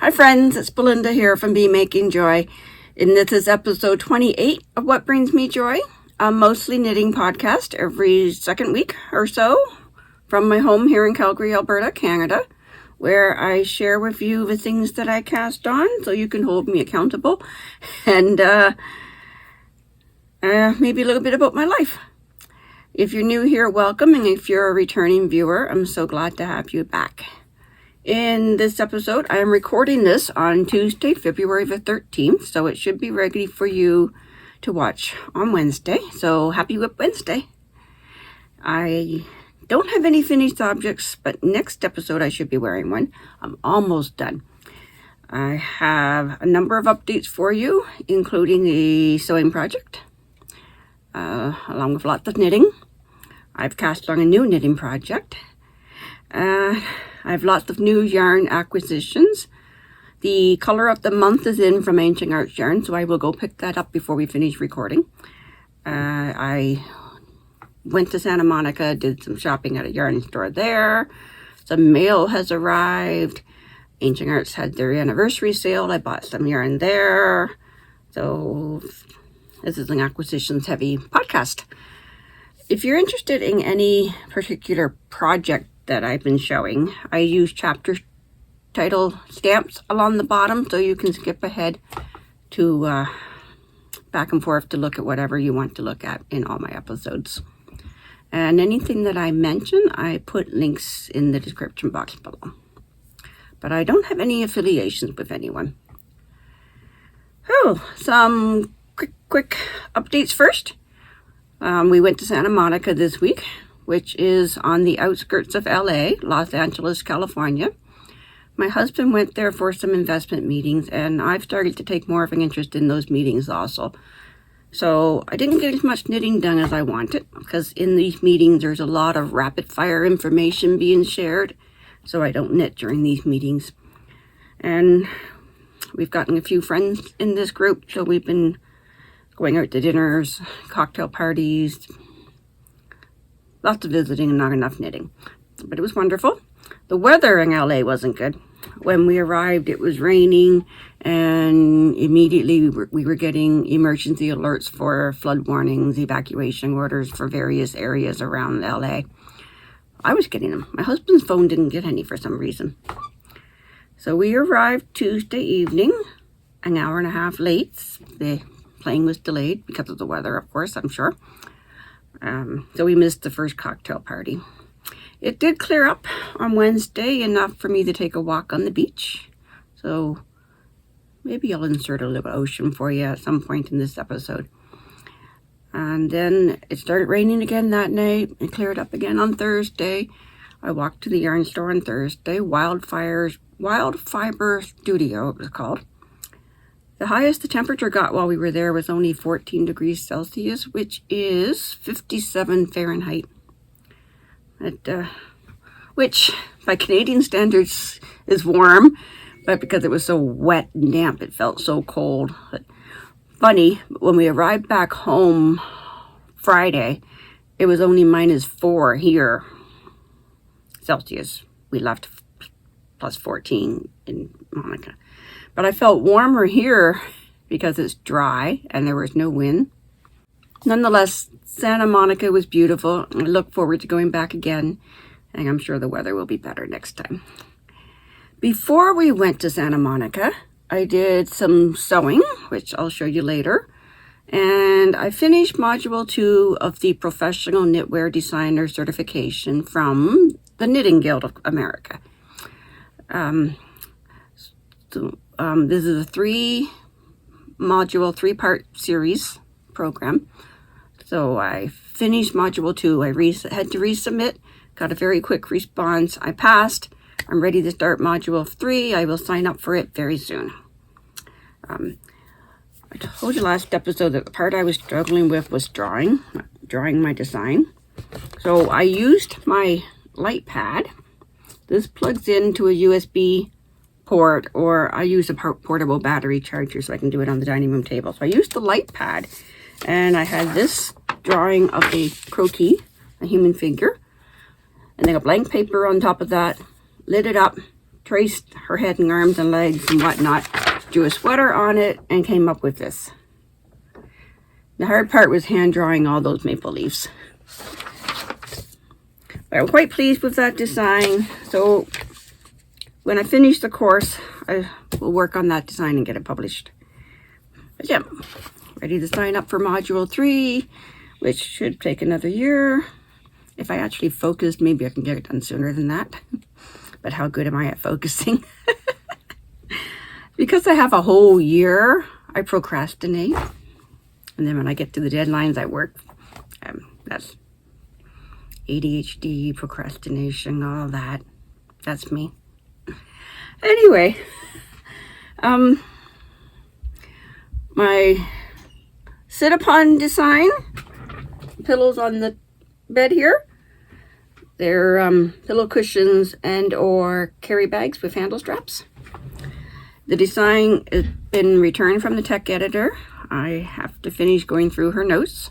Hi friends, it's Belinda here from Be Making Joy, and this is episode 28 of What Brings Me Joy, a mostly knitting podcast every second week or so from my home here in Calgary, Alberta, Canada, where I share with you the things that I cast on so you can hold me accountable and maybe a little bit about my life. If you're new here, welcome, and if you're a returning viewer, I'm so glad to have you back. In this episode, I am recording this on Tuesday, February the 13th, so it should be ready for you to watch on Wednesday. So happy Whip Wednesday. I don't have any finished objects, but next episode I should be wearing one. I'm almost done. I have a number of updates for you, including the sewing project, along with lots of knitting. I've cast on a new knitting project. I have lots of new yarn acquisitions. The color of the month is in from Ancient Arts Yarn, so I will go pick that up before we finish recording. I went to Santa Monica, did some shopping at a yarn store there. Some mail has arrived. Ancient Arts had their anniversary sale. I bought some yarn there. So this is an acquisitions heavy podcast. If you're interested in any particular project that I've been showing, I use chapter title stamps along the bottom so you can skip ahead to back and forth to look at whatever you want to look at in all my episodes. And anything that I mention, I put links in the description box below. But I don't have any affiliations with anyone. Oh, some quick updates first. We went to Santa Monica this week, which is on the outskirts of LA, Los Angeles, California. My husband went there for some investment meetings, and I've started to take more of an interest in those meetings also. So I didn't get as much knitting done as I wanted, because in these meetings there's a lot of rapid fire information being shared, so I don't knit during these meetings. And we've gotten a few friends in this group, so we've been going out to dinners, cocktail parties, lots of visiting and not enough knitting. But it was wonderful. The weather in LA wasn't good. When we arrived, it was raining, and immediately we were getting emergency alerts for flood warnings, evacuation orders for various areas around LA. I was getting them. My husband's phone didn't get any for some reason. So we arrived Tuesday evening, an hour and a half late. The plane was delayed because of the weather, of course, I'm sure. So we missed the first cocktail party. It did clear up on Wednesday enough for me to take a walk on the beach. So maybe I'll insert a little ocean for you at some point in this episode. And then it started raining again that night. It cleared up again on Thursday. I walked to the yarn store on Thursday. Wildfiber Studio, it was called. The highest the temperature got while we were there was only 14 degrees Celsius, which is 57 Fahrenheit. Which, by Canadian standards, is warm, but because it was so wet and damp, it felt so cold. But funny, when we arrived back home Friday, it was only -4 here, Celsius. We left plus 14 in Monica. But I felt warmer here because it's dry and there was no wind. Nonetheless, Santa Monica was beautiful. I look forward to going back again, and I'm sure the weather will be better next time. Before we went to Santa Monica, I did some sewing, which I'll show you later. And I finished Module 2 of the Professional Knitwear Designer Certification from the Knitting Guild of America. This is a 3-part series program. So I finished Module 2. I had to resubmit, got a very quick response. I passed. I'm ready to start Module 3. I will sign up for it very soon. I told you last episode that the part I was struggling with was drawing my design. So I used my light pad. This plugs into a USB port, or I use a portable battery charger so I can do it on the dining room table. So I used the light pad, and I had this drawing of a croquis, a human figure, and then a blank paper on top of that, lit it up, traced her head and arms and legs and whatnot, drew a sweater on it, and came up with this. The hard part was hand drawing all those maple leaves. But I'm quite pleased with that design. So when I finish the course, I will work on that design and get it published. But yeah, ready to sign up for Module 3, which should take another year. If I actually focused, maybe I can get it done sooner than that. But how good am I at focusing? Because I have a whole year, I procrastinate. And then when I get to the deadlines, I work. That's ADHD, procrastination, all that. That's me. Anyway, my sit-upon design, pillows on the bed here. They're pillow cushions and or carry bags with handle straps. The design has been returned from the tech editor. I have to finish going through her notes.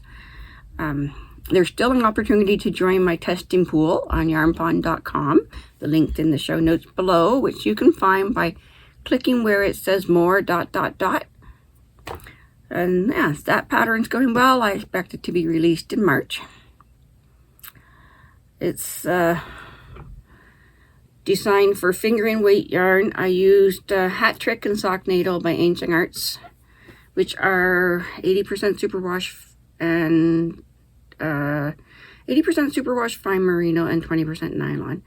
There's still an opportunity to join my testing pool on yarnpond.com. The link's in the show notes below, which you can find by clicking where it says more ... And yes, that pattern's going well. I expect it to be released in March. It's designed for fingering weight yarn. I used Hat Trick and Sock Needle by Ancient Arts, which are 80% superwash and 80% superwash fine merino and 20% nylon.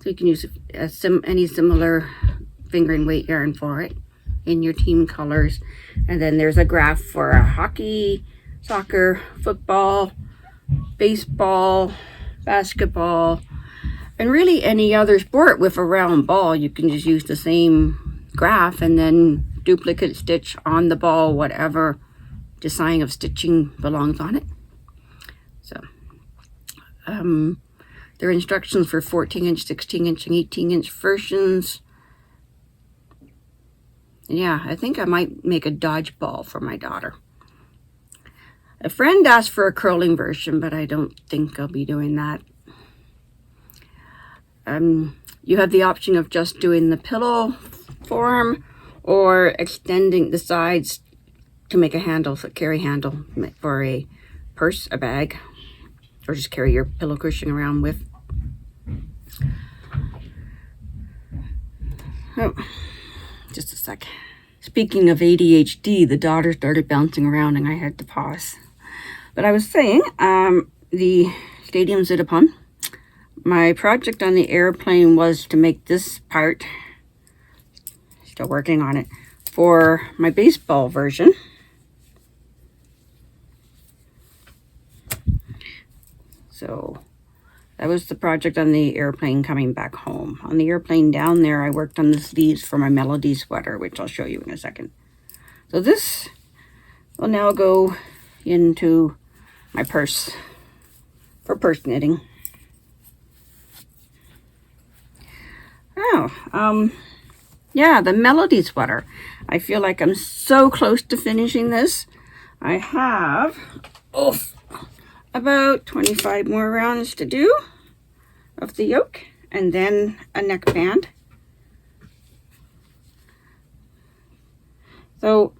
So you can use any similar fingering weight yarn for it in your team colors. And then there's a graph for hockey, soccer, football, baseball, basketball, and really any other sport with a round ball. You can just use the same graph and then duplicate stitch on the ball whatever design of stitching belongs on it. So there are instructions for 14-inch, 16-inch, and 18-inch versions. Yeah, I think I might make a dodgeball for my daughter. A friend asked for a curling version, but I don't think I'll be doing that. You have the option of just doing the pillow form or extending the sides to make a handle, so carry handle for a purse, a bag, or just carry your pillow cushion around with. Oh, just a sec. Speaking of ADHD, the daughter started bouncing around and I had to pause. But I was saying, the stadium sit-upon, my project on the airplane was to make this part, still working on it, for my baseball version. So that was the project on the airplane coming back home. On the airplane down there, I worked on the sleeves for my Melody sweater, which I'll show you in a second. So this will now go into my purse for purse knitting. Oh, yeah, the Melody sweater. I feel like I'm so close to finishing this. I have about 25 more rounds to do of the yoke and then a neckband. So,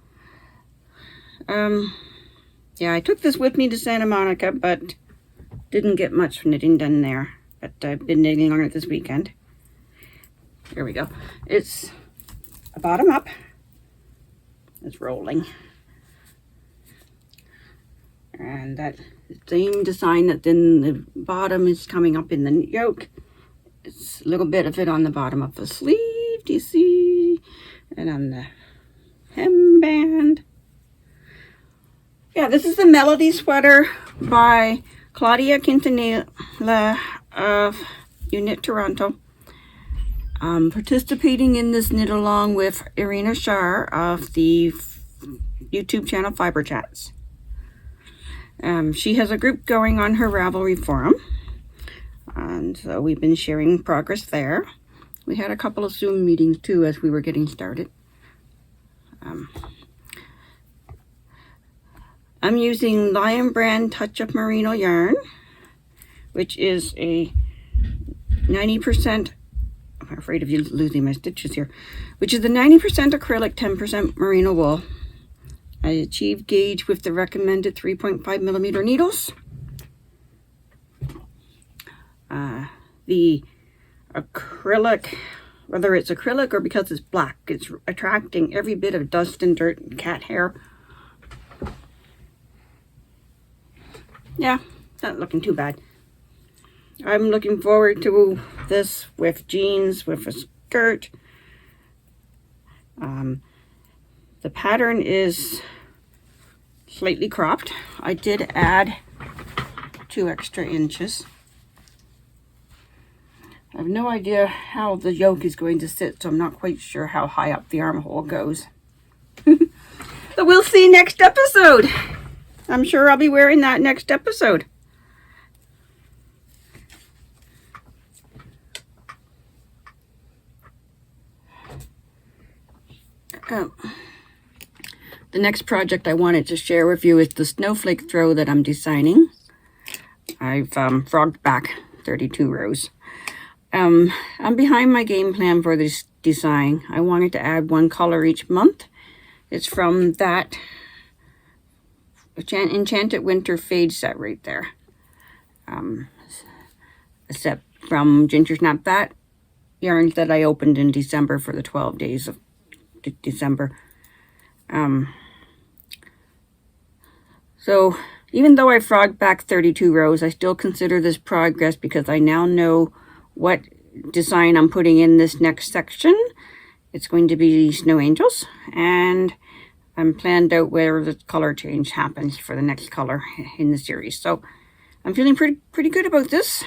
yeah, I took this with me to Santa Monica, but didn't get much knitting done there. But I've been knitting on it this weekend. Here we go. It's a bottom up. It's rolling. And that same design that's in the bottom is coming up in the yoke. It's a little bit of it on the bottom of the sleeve, do you see? And on the hemband. Yeah, this is the Melody sweater by Claudia Quintanilla of Unit Toronto. Participating in this knit along with Irina Shar of the YouTube channel Fiber Chats. She has a group going on her Ravelry forum, and so we've been sharing progress there. We had a couple of Zoom meetings too as we were getting started. I'm using Lion Brand Touch Up Merino yarn, which is a 90% I'm afraid of you losing my stitches here, which is the 90% acrylic, 10% merino wool. I achieved gauge with the recommended 3.5 millimeter needles. The acrylic, whether it's acrylic or because it's black, it's attracting every bit of dust and dirt and cat hair. Yeah, not looking too bad. I'm looking forward to this with jeans, with a skirt. The pattern is slightly cropped. I did add 2 extra inches. I have no idea how the yoke is going to sit, so I'm not quite sure how high up the armhole goes. But we'll see next episode. I'm sure I'll be wearing that next episode. The next project I wanted to share with you is the Snowflake Throw that I'm designing. I've frogged back 32 rows. I'm behind my game plan for this design. I wanted to add 1 color each month. It's from that Enchanted Winter Fade set right there. A set from Ginger Snap That yarns that I opened in December for the 12 days of December. So even though I frogged back 32 rows, I still consider this progress because I now know what design I'm putting in this next section. It's going to be Snow Angels, and I'm planned out where the color change happens for the next color in the series. So I'm feeling pretty good about this.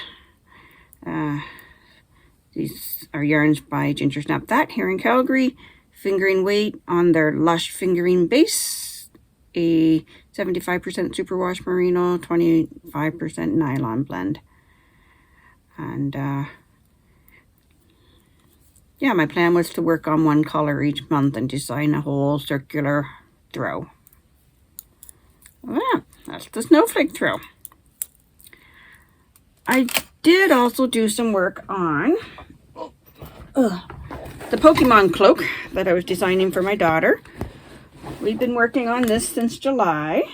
These are yarns by Ginger Snap That here in Calgary. Fingering weight on their Lush fingering base. A 75% superwash merino, 25% nylon blend. And yeah, my plan was to work on 1 color each month and design a whole circular throw. Yeah, that's the Snowflake Throw. I did also do some work on the Pokémon Cloak that I was designing for my daughter. We've been working on this since July,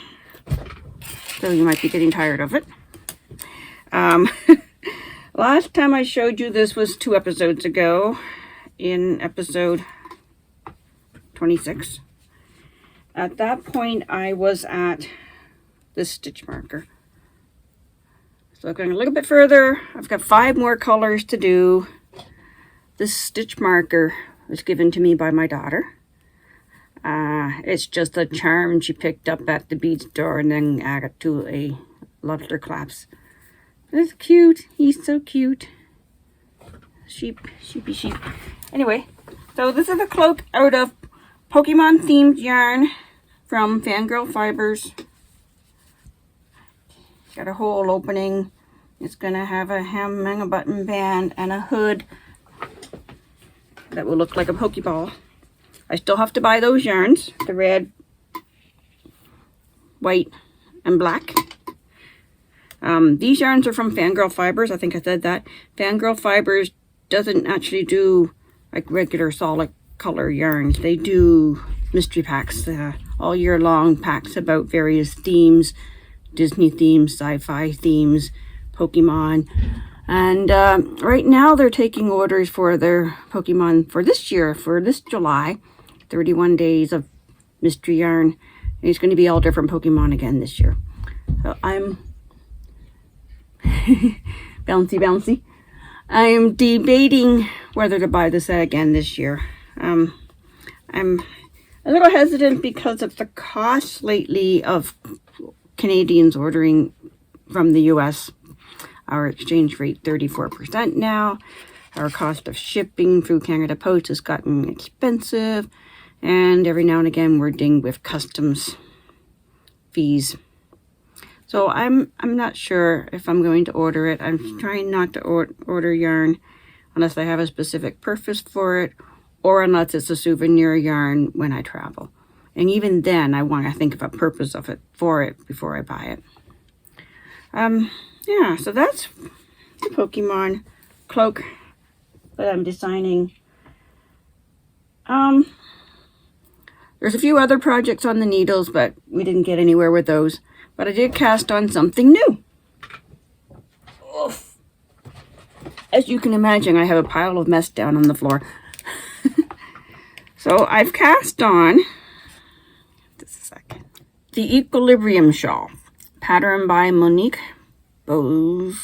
so you might be getting tired of it. Last time I showed you this was 2 episodes ago, in episode 26. At that point, I was at this stitch marker. So going a little bit further, I've got 5 more colors to do. This stitch marker was given to me by my daughter. It's just a charm she picked up at the bead store and then added to a Luster Claps. It's cute. He's so cute. Sheepy sheep. Anyway, so this is a cloak out of Pokemon themed yarn from Fangirl Fibers. Got a hole opening. It's gonna have a hem and a button band and a hood that will look like a Pokeball. I still have to buy those yarns, the red, white, and black. These yarns are from Fangirl Fibers. I think I said that. Fangirl Fibers doesn't actually do like regular solid color yarns. They do mystery packs, all year long packs about various themes, Disney themes, sci-fi themes, Pokemon. And right now they're taking orders for their Pokemon for this year, for this July. 31 days of mystery yarn. And it's going to be all different Pokemon again this year. So I'm bouncy. I'm debating whether to buy this set again this year. I'm a little hesitant because of the cost lately of Canadians ordering from the US. Our exchange rate 34% now. Our cost of shipping through Canada Post has gotten expensive. And every now and again we're dinged with customs fees. So I'm not sure if I'm going to order it. I'm trying not to order yarn unless I have a specific purpose for it, or unless it's a souvenir yarn when I travel. And even then I want to think of a purpose of it for it before I buy it. Yeah, so that's the Pokemon Cloak but I'm designing. There's a few other projects on the needles, but we didn't get anywhere with those. But I did cast on something new. Oof. As you can imagine, I have a pile of mess down on the floor. So I've cast on, just a second, the Equilibrium Shawl, pattern by Monique Boonstrom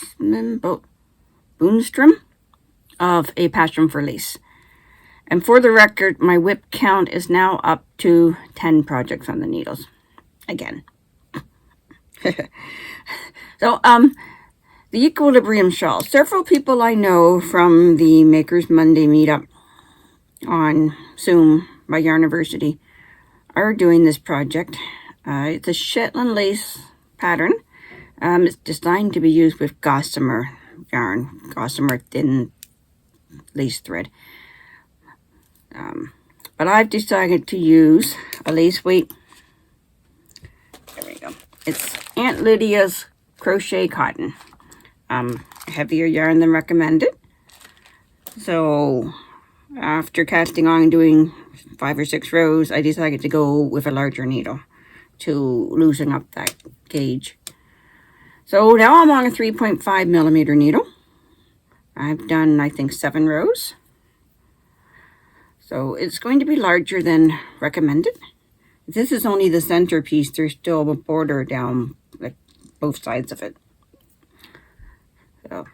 of A Passion for Lace. And for the record, my whip count is now up to 10 projects on the needles. Again. So, the Equilibrium Shawl. Several people I know from the Makers Monday meetup on Zoom by Yarniversity are doing this project. It's a Shetland lace pattern. It's designed to be used with gossamer yarn, gossamer thin lace thread. But I've decided to use a lace weight. There we go. It's Aunt Lydia's crochet cotton. Heavier yarn than recommended. So after casting on and doing 5 or 6 rows, I decided to go with a larger needle to loosen up that gauge. So now I'm on a 3.5 millimeter needle. I've done, I think, 7 rows. So it's going to be larger than recommended. This is only the centerpiece. There's still a border down like both sides of it. So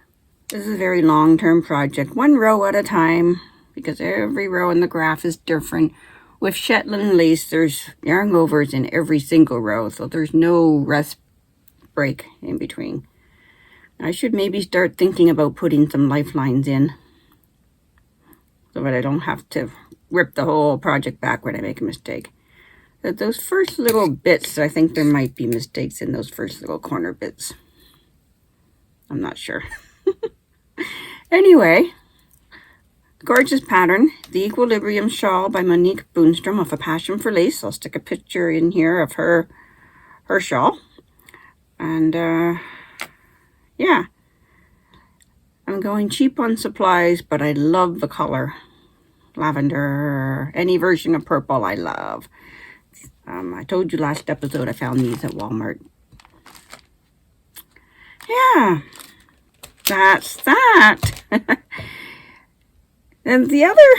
this is a very long-term project, 1 row at a time, because every row in the graph is different. With Shetland lace, there's yarn overs in every single row, so there's no rest break in between. I should maybe start thinking about putting some lifelines in, so that I don't have to rip the whole project back when I make a mistake. But those first little bits, I think there might be mistakes in those first little corner bits. I'm not sure. Anyway, gorgeous pattern, the Equilibrium Shawl by Monique Boonstrom of A Passion for Lace. I'll stick a picture in here of her shawl. And yeah, I'm going cheap on supplies, but I love the color. Lavender, any version of purple I love. I told you last episode I found these at Walmart. Yeah, that's that. And the other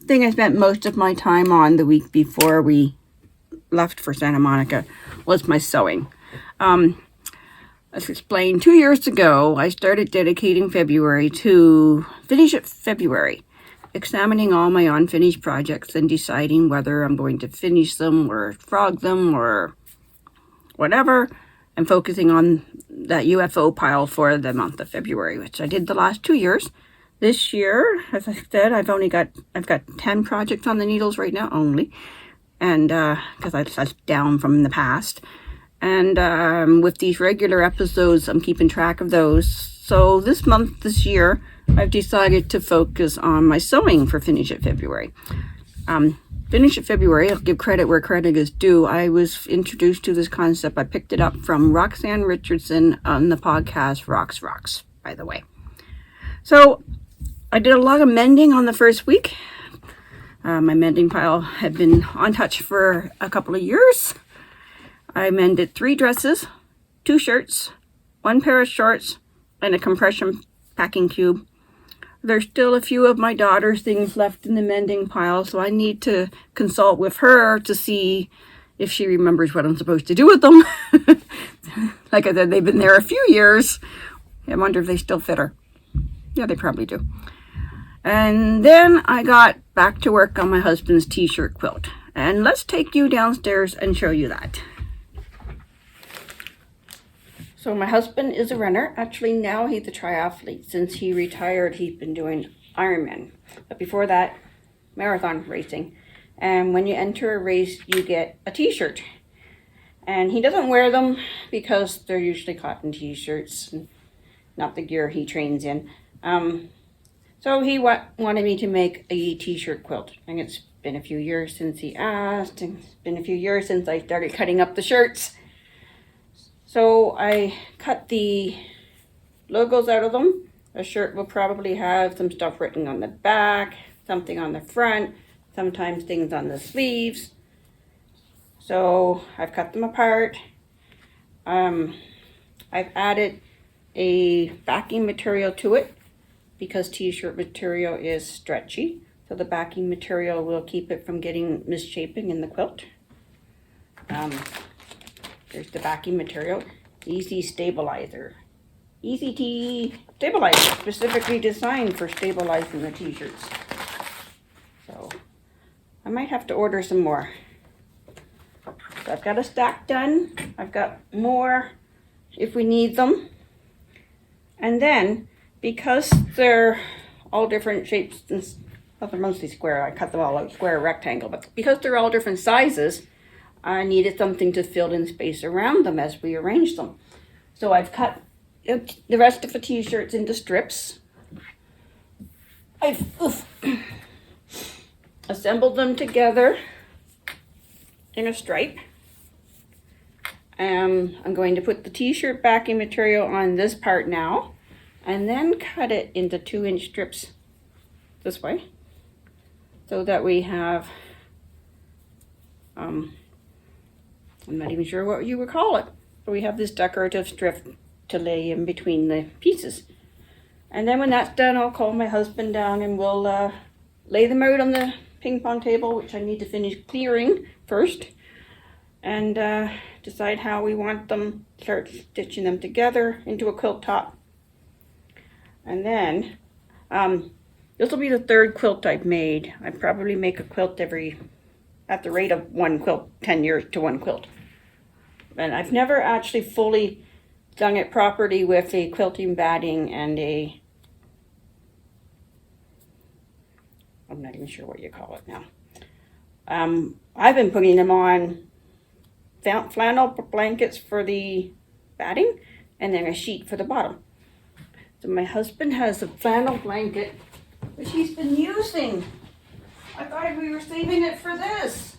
thing I spent most of my time on the week before we left for Santa Monica was my sewing. As explained, 2 years ago, I started dedicating February to Finish It February, examining all my unfinished projects and deciding whether I'm going to finish them or frog them or whatever, and focusing on that UFO pile for the month of February, which I did the last 2 years. This year, as I said, I've got 10 projects on the needles right now only, and because that's down from the past. And with these regular episodes, I'm keeping track of those. So this year, I've decided to focus on my sewing for Finish It February. Finish It February, I'll give credit where credit is due. I was introduced to this concept. I picked it up from Roxanne Richardson on the podcast Rocks, by the way. So I did a lot of mending on the first week. My mending pile had been untouched for a couple of years. I mended 3 dresses, 2 shirts, 1 pair of shorts, and a compression packing cube. There's still a few of my daughter's things left in the mending pile, so I need to consult with her to see if she remembers what I'm supposed to do with them. Like I said, they've been there a few years. I wonder if they still fit her. Yeah, they probably do. And then I got back to work on my husband's t-shirt quilt. And let's take you downstairs and show you that. So my husband is a runner. Actually, now he's a triathlete. Since he retired, he's been doing Ironman. But before that, marathon racing. And when you enter a race, you get a t-shirt. And he doesn't wear them because they're usually cotton t-shirts, not the gear he trains in. So he wanted me to make a t-shirt quilt. And it's been a few years since he asked. And it's been a few years since I started cutting up the shirts. So I cut the logos out of them A shirt will probably have some stuff written on the back, something on the front, sometimes things on the sleeves. So I've cut them apart. I've added a backing material to it because t-shirt material is stretchy. So the backing material will keep it from getting misshapen in the quilt. There's the backing material. Easy Stabilizer. Easy T Stabilizer, specifically designed for stabilizing the t-shirts. So I might have to order some more. So I've got a stack done. I've got more if we need them. And then, because they're all different shapes, well, they're mostly square. I cut them all out square, rectangle, but because they're all different sizes, I needed something to fill in space around them as we arrange them. So I've cut the rest of the t-shirts into strips. I've assembled them together in a stripe. I'm going to put the t-shirt backing material on this part now, and then cut it into 2-inch strips this way, so that we have, I'm not even sure what you would call it, but we have this decorative strip to lay in between the pieces. And then when that's done, I'll call my husband down and we'll lay them out on the ping pong table, which I need to finish clearing first, and decide how we want them, start stitching them together into a quilt top. And then this will be the 3rd quilt I've made. I probably make a quilt at the rate of 1 quilt, 10 years to 1 quilt. And I've never actually fully done it properly with a quilting batting and I'm not even sure what you call it now. I've been putting them on flannel blankets for the batting and then a sheet for the bottom. So my husband has a flannel blanket which he's been using. I thought we were saving it for this,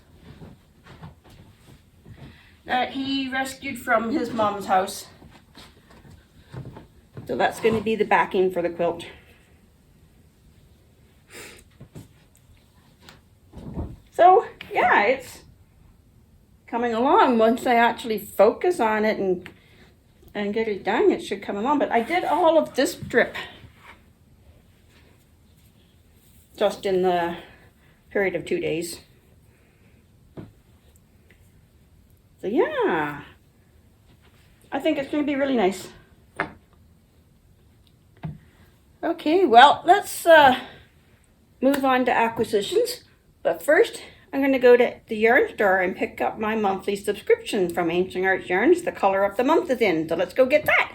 that he rescued from his mom's house. So that's going to be the backing for the quilt. So yeah, it's coming along. Once I actually focus on it and get it done, it should come along. But I did all of this strip just in the period of 2 days. So yeah, I think it's going to be really nice. Okay, well, let's move on to acquisitions. But first, I'm going to go to the yarn store and pick up my monthly subscription from Ancient Arts Yarns. The color of the month is in, so let's go get that.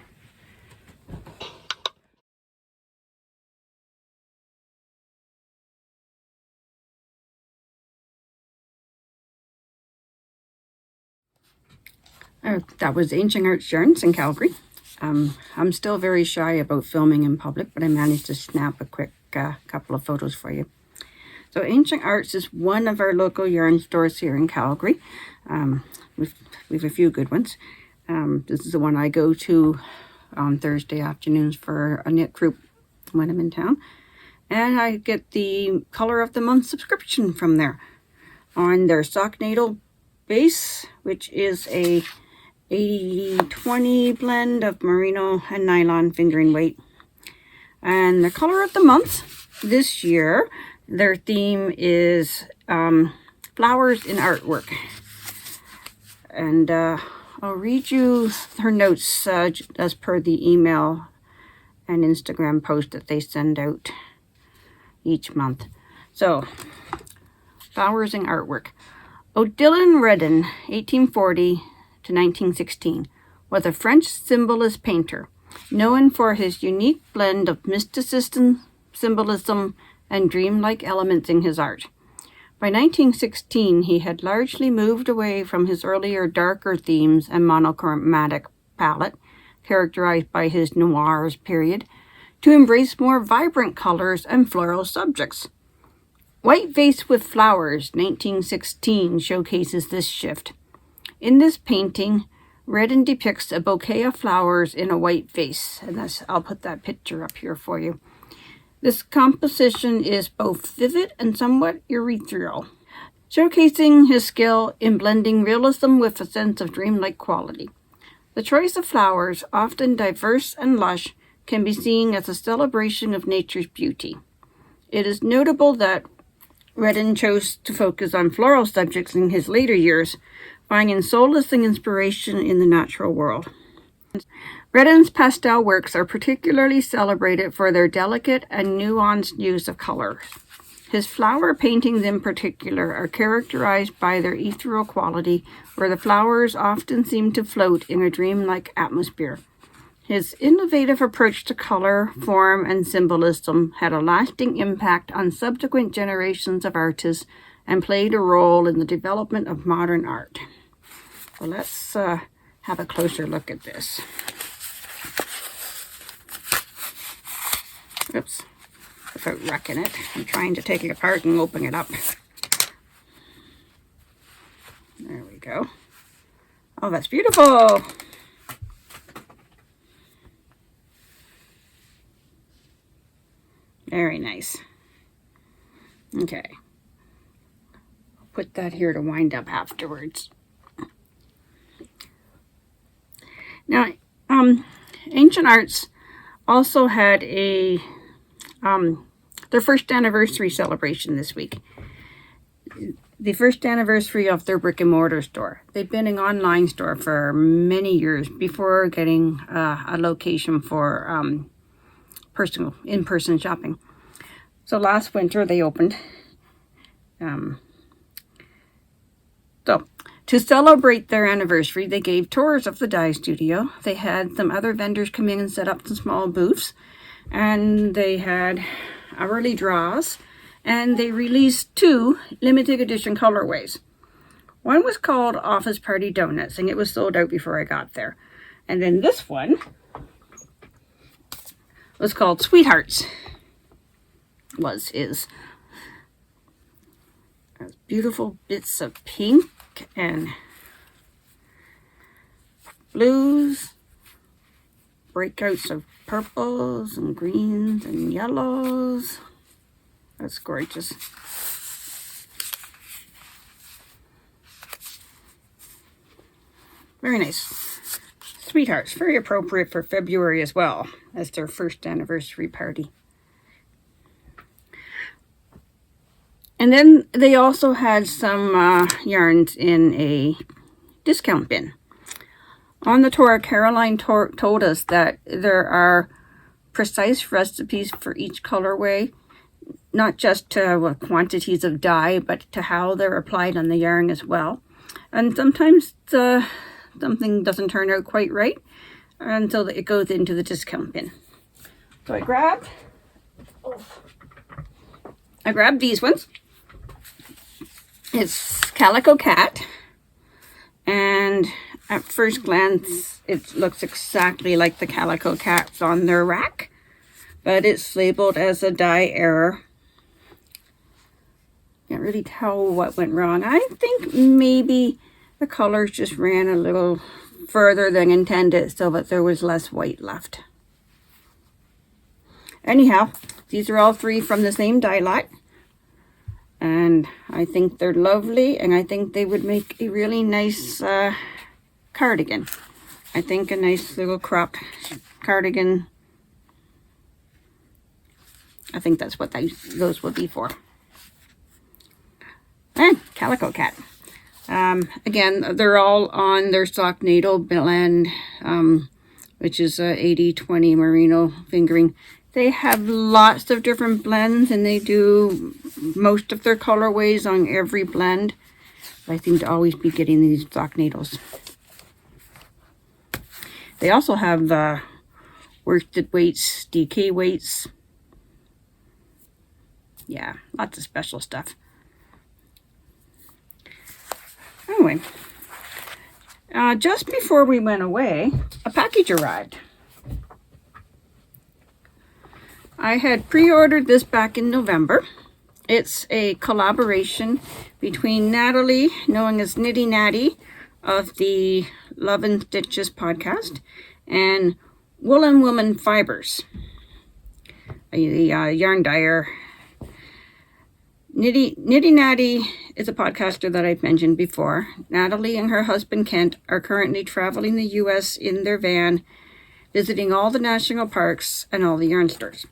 That was Ancient Arts Yarns in Calgary. I'm still very shy about filming in public, but I managed to snap a quick couple of photos for you. So Ancient Arts is one of our local yarn stores here in Calgary. We've a few good ones. This is the one I go to on Thursday afternoons for a knit group when I'm in town. And I get the color of the month subscription from there on their sock needle base, which is a 80-20 blend of merino and nylon fingering weight. And the color of the month this year, their theme is flowers in artwork. And I'll read you her notes as per the email and Instagram post that they send out each month. So, flowers in artwork. Odilon Redon, 1840 to 1916, was a French symbolist painter, known for his unique blend of mysticism, symbolism, and dreamlike elements in his art. By 1916, he had largely moved away from his earlier darker themes and monochromatic palette, characterized by his noirs period, to embrace more vibrant colors and floral subjects. White Vase with Flowers, 1916, showcases this shift. In this painting, Redden depicts a bouquet of flowers in a white vase, and I'll put that picture up here for you. This composition is both vivid and somewhat ethereal, showcasing his skill in blending realism with a sense of dreamlike quality. The choice of flowers, often diverse and lush, can be seen as a celebration of nature's beauty. It is notable that Redden chose to focus on floral subjects in his later years, finding solace and inspiration in the natural world. Redden's pastel works are particularly celebrated for their delicate and nuanced use of colors. His flower paintings in particular are characterized by their ethereal quality, where the flowers often seem to float in a dreamlike atmosphere. His innovative approach to color, form, and symbolism had a lasting impact on subsequent generations of artists and played a role in the development of modern art. So let's have a closer look at this. Oops, without wrecking it. I'm trying to take it apart and open it up. There we go. Oh, that's beautiful. Very nice. Okay. I'll put that here to wind up afterwards. Now, Ancient Arts also had their first anniversary celebration this week. The first anniversary of their brick and mortar store. They've been an online store for many years before getting a location for in-person shopping. So last winter they opened. So to celebrate their anniversary, they gave tours of the dye studio. They had some other vendors come in and set up some small booths, and they had hourly draws, and they released 2 limited edition colorways. One was called Office Party Donuts, and it was sold out before I got there. And then this one was called Sweethearts. Is beautiful bits of pink and blues, breakouts of purples and greens and yellows. That's gorgeous. Very nice. Sweethearts, very appropriate for February as well, as their first anniversary party. And then they also had some yarns in a discount bin. On the tour, Caroline told us that there are precise recipes for each colorway, not just to quantities of dye, but to how they're applied on the yarn as well. And sometimes something doesn't turn out quite right until it goes into the discount bin. So I grabbed these ones. It's Calico Cat, and at first glance it looks exactly like the Calico Cats on their rack, but it's labeled as a dye error. Can't really tell what went wrong. I think maybe the colors just ran a little further than intended so that there was less white left. Anyhow, these are all 3 from the same dye lot. And I think they're lovely, and I think they would make a really nice cardigan. I think a nice little cropped cardigan. I think that's what those would be for. And Calico Cat. Again, they're all on their sock needle blend, which is 80-20 merino fingering. They have lots of different blends, and they do most of their colorways on every blend. I seem to always be getting these sock needles. They also have worsted weights, DK weights. Yeah, lots of special stuff. Anyway, just before we went away, a package arrived. I had pre-ordered this back in November. It's a collaboration between Natalie, known as Nitty Natty, of the Love and Stitches podcast, and Woolen Woman Fibers, the yarn dyer. Nitty Natty is a podcaster that I've mentioned before. Natalie and her husband Kent are currently traveling the U.S. in their van, visiting all the national parks and all the yarn stores.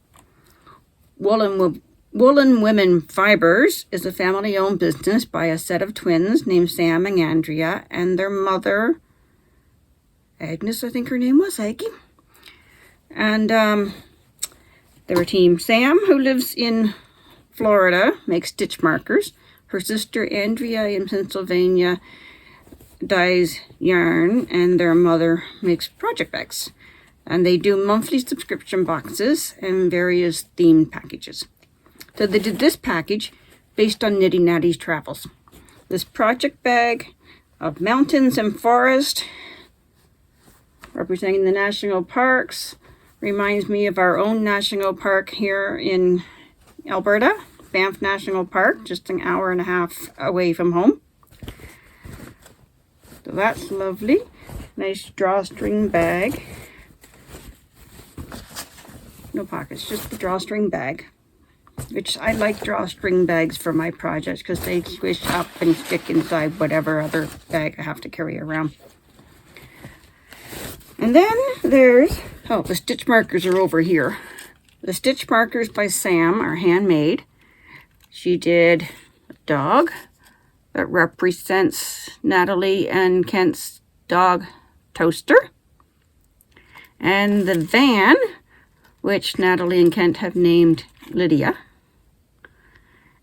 Woolen Women Fibers is a family-owned business by a set of twins named Sam and Andrea, and their mother, Agnes, I think her name was, Aggie. And their team, Sam, who lives in Florida, makes stitch markers. Her sister Andrea in Pennsylvania dyes yarn, and their mother makes project bags. And they do monthly subscription boxes and various themed packages. So they did this package based on Nitty Natty's travels. This project bag of mountains and forest representing the national parks reminds me of our own national park here in Alberta, Banff National Park, just an hour and a half away from home. So that's lovely. Nice drawstring bag. No pockets, just the drawstring bag. Which I like drawstring bags for my projects because they squish up and stick inside whatever other bag I have to carry around. And then there's, the stitch markers are over here. The stitch markers by Sam are handmade. She did a dog that represents Natalie and Kent's dog Toaster. And the van, which Natalie and Kent have named Lydia.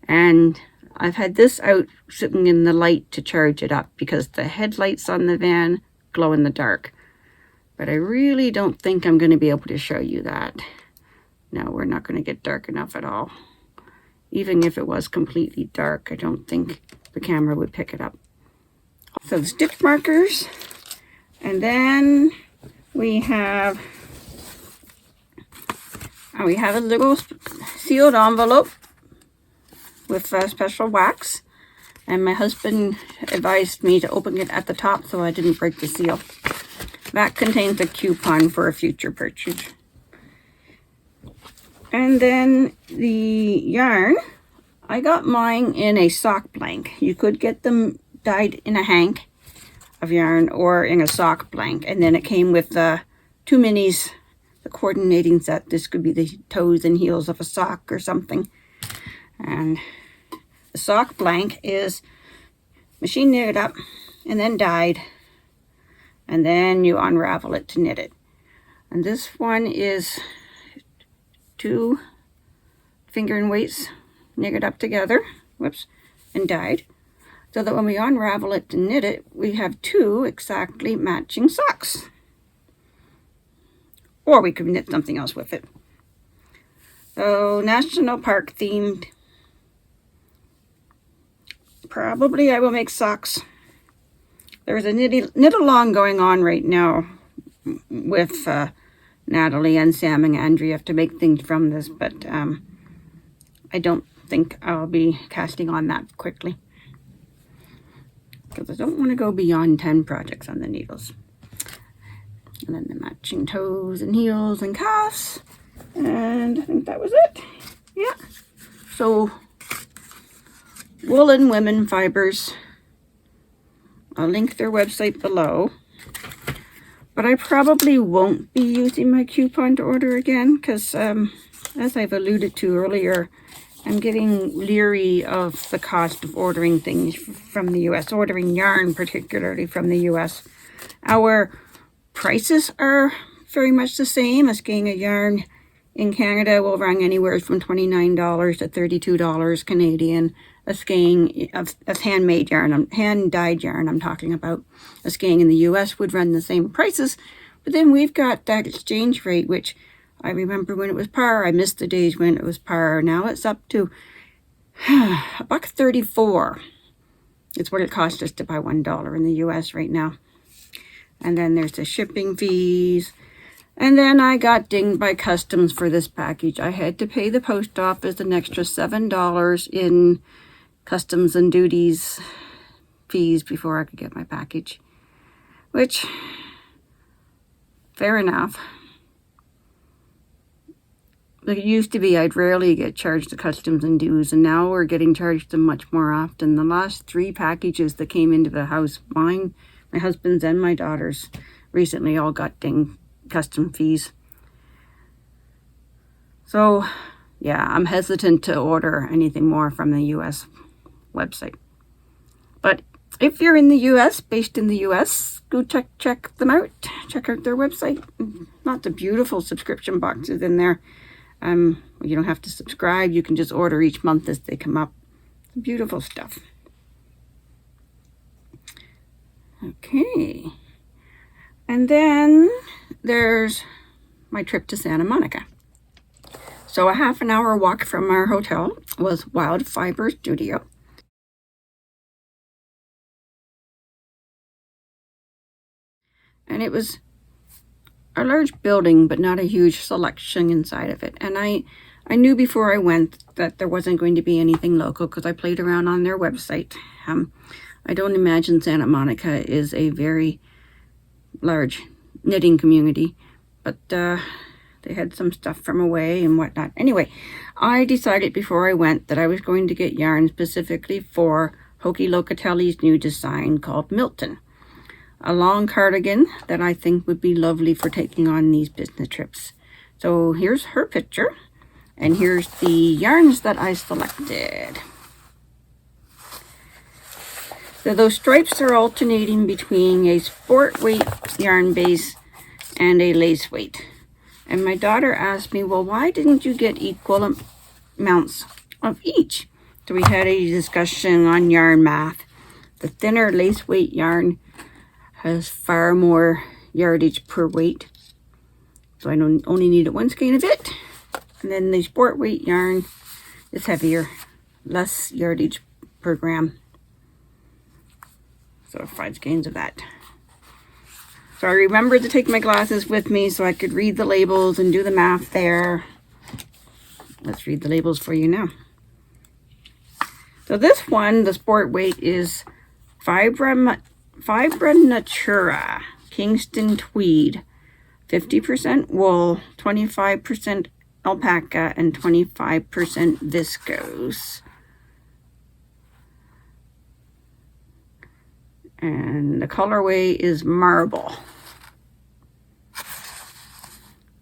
And I've had this out sitting in the light to charge it up because the headlights on the van glow in the dark. But I really don't think I'm going to be able to show you that. No, we're not going to get dark enough at all. Even if it was completely dark, I don't think the camera would pick it up. So the stitch markers. And then we have a little sealed envelope with special wax. And my husband advised me to open it at the top so I didn't break the seal. That contains a coupon for a future purchase. And then the yarn, I got mine in a sock blank. You could get them dyed in a hank of yarn or in a sock blank. And then it came with two minis, the coordinating set. This could be the toes and heels of a sock or something. And the sock blank is machine knitted up and then dyed. And then you unravel it to knit it. And this one is 2 finger and weights knitted up together, and dyed. So that when we unravel it to knit it, we have 2 exactly matching socks. Or we could knit something else with it. So, National Park themed. Probably I will make socks. There's a knit-along going on right now with Natalie and Sam and Andrea to make things from this, but I don't think I'll be casting on that quickly. Because I don't want to go beyond 10 projects on the needles. And then the matching toes and heels and cuffs. And I think that was it. Yeah. So, Woolen Women Fibers. I'll link their website below. But I probably won't be using my coupon to order again because, as I've alluded to earlier, I'm getting leery of the cost of ordering things from the U.S., ordering yarn particularly from the U.S. Our prices are very much the same. A skein of yarn in Canada will run anywhere from $29 to $32 Canadian. A skein of handmade yarn, hand-dyed yarn I'm talking about. A skein in the U.S. would run the same prices, but then we've got that exchange rate, which I remember when it was par. I missed the days when it was par. Now it's up to $1.34. It's what it cost us to buy $1 in the U.S. right now. And then there's the shipping fees. And then I got dinged by customs for this package. I had to pay the post office an extra $7 in customs and duties fees before I could get my package. which, fair enough. Like it used to be, I'd rarely get charged the customs and dues, and now we're getting charged them much more often. The last 3 packages that came into the house, mine, my husband's, and my daughter's, recently all got ding custom fees. So, yeah, I'm hesitant to order anything more from the US website. But if you're in the US, based in the US, go check them out. Check out their website. Lots of beautiful subscription boxes in there. You don't have to subscribe. You can just order each month as they come up. Beautiful stuff. Okay. And then there's my trip to Santa Monica. So a half an hour walk from our hotel was Wildfiber Studio. And it was a large building, but not a huge selection inside of it. And I knew before I went that there wasn't going to be anything local because I played around on their website. I don't imagine Santa Monica is a very large knitting community, but they had some stuff from away and whatnot. Anyway, I decided before I went that I was going to get yarn specifically for Hoki Locatelli's new design called Milton. A long cardigan that I think would be lovely for taking on these business trips. So here's her picture, and here's the yarns that I selected. So those stripes are alternating between a sport weight yarn base and a lace weight. And my daughter asked me, well, why didn't you get equal amounts of each? So we had a discussion on yarn math. The thinner lace weight yarn has far more yardage per weight. So I only needed 1 skein of it. And then the sport weight yarn is heavier, less yardage per gram. So 5 skeins of that. So I remembered to take my glasses with me so I could read the labels and do the math there. Let's read the labels for you now. So this one, the sport weight, is Fibra Natura Kingston Tweed, 50% wool, 25% alpaca, and 25% viscose. And the colorway is marble.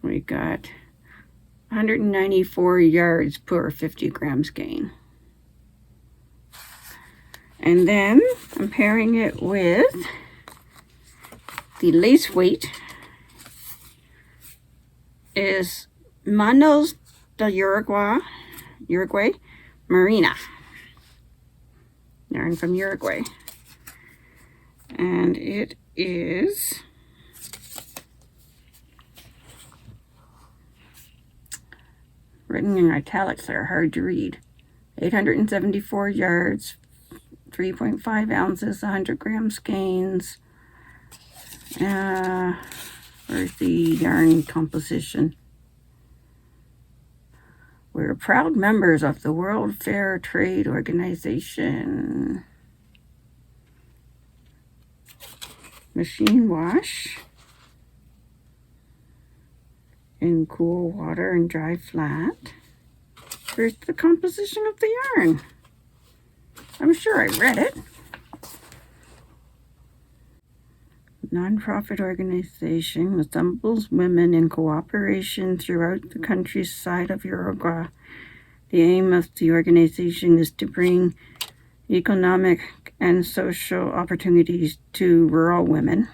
We got 194 yards per 50 grams gain. And then I'm pairing it with the lace weight is Manos del Uruguay Marina. Yarn from Uruguay. And it is written in italics that are hard to read. 874 yards, 3.5 ounces, 100 gram skeins. Where's the yarn composition? We're proud members of the World Fair Trade Organization. Machine wash in cool water and dry flat. Here's the composition of the yarn. I'm sure I read it. Nonprofit organization assembles women in cooperation throughout the countryside of Uruguay. The aim of the organization is to bring economic and social opportunities to rural women.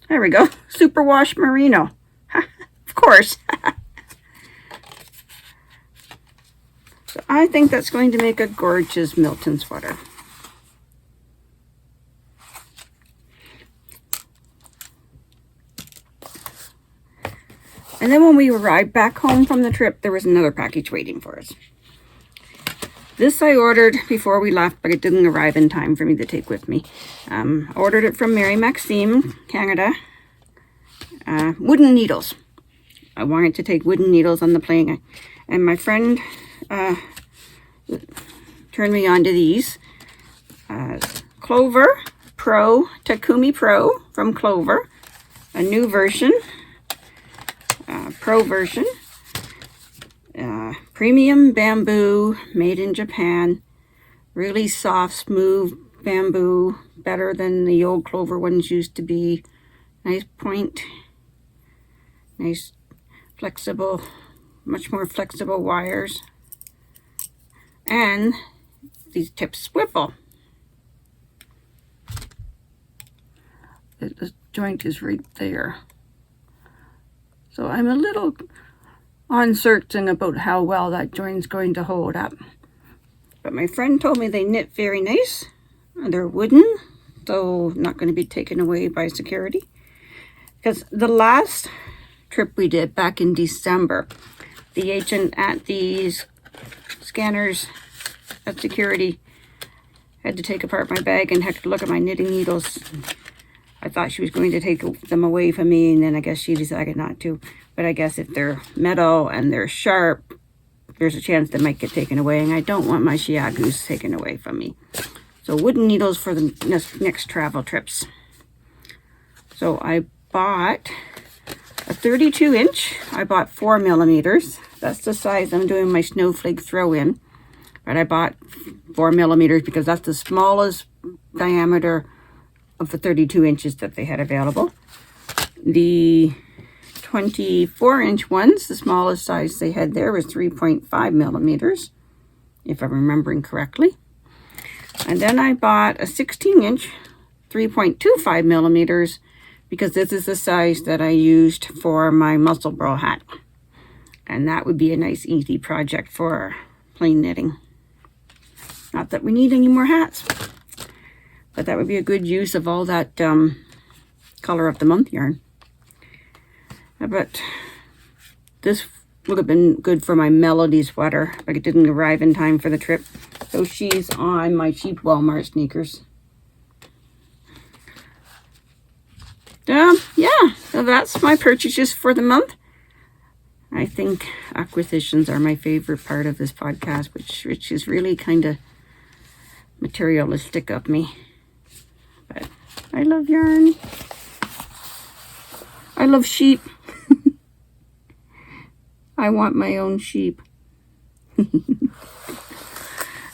There we go. Superwash Merino. Of course. So I think that's going to make a gorgeous Milton sweater. And then when we arrived back home from the trip, there was another package waiting for us. This I ordered before we left, but it didn't arrive in time for me to take with me. Ordered it from Maxim, Canada. Wooden needles. I wanted to take wooden needles on the plane. And my friend turned me on to these. Clover Takumi Pro from Clover, a new version, Pro version. Premium bamboo, made in Japan. Really soft, smooth bamboo, better than the old Clover ones used to be. Nice point, nice flexible, much more flexible wires. And these tips swivel. The joint is right there. So I'm a little uncertain about how well that joint's going to hold up. But my friend told me they knit very nice. They're wooden, so not going to be taken away by security. Because the last trip we did back in December, the agent at these scanners at security had to take apart my bag and had to look at my knitting needles. I thought she was going to take them away from me, and then I guess she decided not to. But I guess if they're metal and they're sharp, there's a chance they might get taken away, and I don't want my shiagus taken away from me. So wooden needles for the next travel trips. So I bought a 32-inch. I bought 4 millimeters. That's the size I'm doing my Snowflake Throw in. But I bought 4 millimeters because that's the smallest diameter of the 32 inches that they had available. The 24-inch ones, the smallest size they had there was 3.5 millimeters, if I'm remembering correctly. And then I bought a 16-inch, 3.25 millimeters, because this is the size that I used for my muscle bro hat. And that would be a nice, easy project for plain knitting. Not that we need any more hats, but that would be a good use of all that color of the month yarn. But this would have been good for my Melody sweater, but it didn't arrive in time for the trip. So she's on my cheap Walmart sneakers. Yeah, so that's my purchases for the month. I think acquisitions are my favorite part of this podcast, which is really kind of materialistic of me. But I love yarn. I love sheep. I want my own sheep.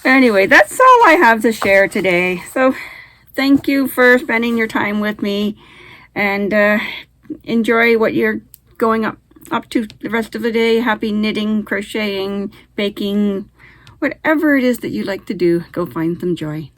Anyway, that's all I have to share today. So thank you for spending your time with me, and enjoy what you're going up to the rest of the day. Happy knitting, crocheting, baking, whatever it is that you like to do, go find some joy.